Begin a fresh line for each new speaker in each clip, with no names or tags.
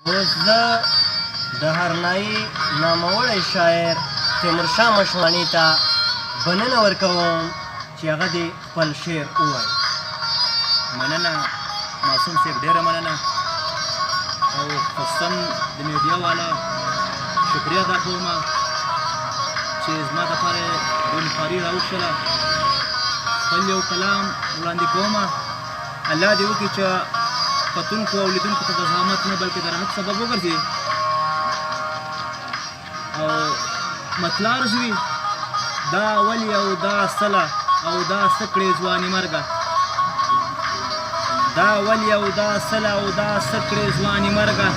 اوس زه د هرنایي ناموړی شاعر تیمورشاه مشواڼي ته بلنه ورکوم چې هغه دې خپل شعر ووایي.
مننه معصوم صاحب، ډېره مننه، او خصوصا د میډیا والا شکریه ادا کوم چې زما دپاره یې ګلخواري راوښله. خپل یو کلام وړاندې کوم. الله دې وکړي چې کتونکو او لیدونکو ته د زحمت نه بلکې د راحت سبب وګرځي او مطلع عرض وي. دا ولې او دا صله او دا څه کړې ځواني مرګه، دا ولې او دا صله او دا څه کړې ځواني مرګه،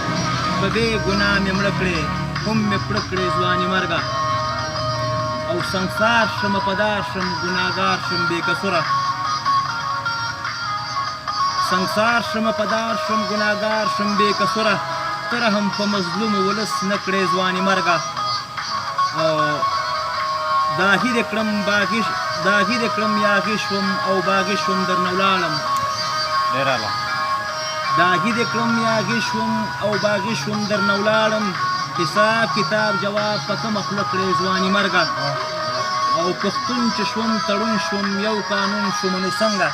په بې ګناه مې مړه کړې هم مې پړه کړې ځواني مرګه، او سنګسار شم په دار شم ګناهګار شم بې کسوره، سنګسار شم په دار شم ګناهګار شم بې کسوره، تر هم په مظلوم ولس نه کړې ځواني مرګه، او داغي دې کړم یاغي شوم او باغي شوم درنه ولاړم، داغي دې کړم یاغي شوم او باغي شوم درنه ولاړم، حساب کتاب جواب په کومه خوله کړې ځواني مرګه، او پښتون چې شوم تړون شوم یو قانون شوم نو څنګه،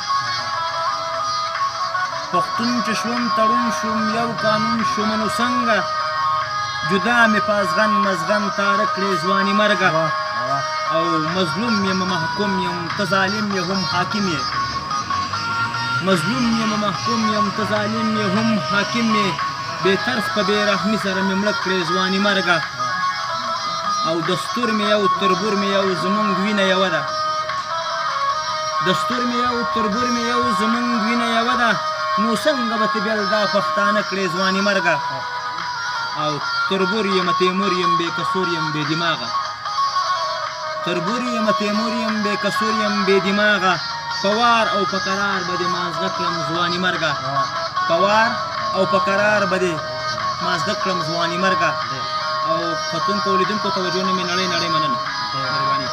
پښتون چې شوم تړون شوم یو قانون شوم نو څنګه، جدا مې په ازغن مزغن تاره کړې ځواني مرګه، او مظلوم یم محکوم یم ته ظالم یې هم حاکم یې، مظلوم یم محکوم یم ته ظالم یې هم حاکم یې، بې طرز په بې رحمي سره مې مړه کړې ځواني مرګه، او دستور مې یو تربور مې یو زمونږ وینه یوه ده، دستور مې یو تربور مې یو زمونږ وینه یوه ده، نو څنګه به ته بیا دا پښتانه کړې ځواني مرګه، او تربور یم تیمور یم بې کسور یم بې دماغه، تربور یم تیمور یم بې کسور یم بې دماغه، په وار او په قرار به دې مازغه کړم ځواني مرګه، په وار او په قرار به دې مازغه کړم ځواني مرګه، او کتونکو او لیدونکو توجه نه مې نړۍ مننه. مهرباني.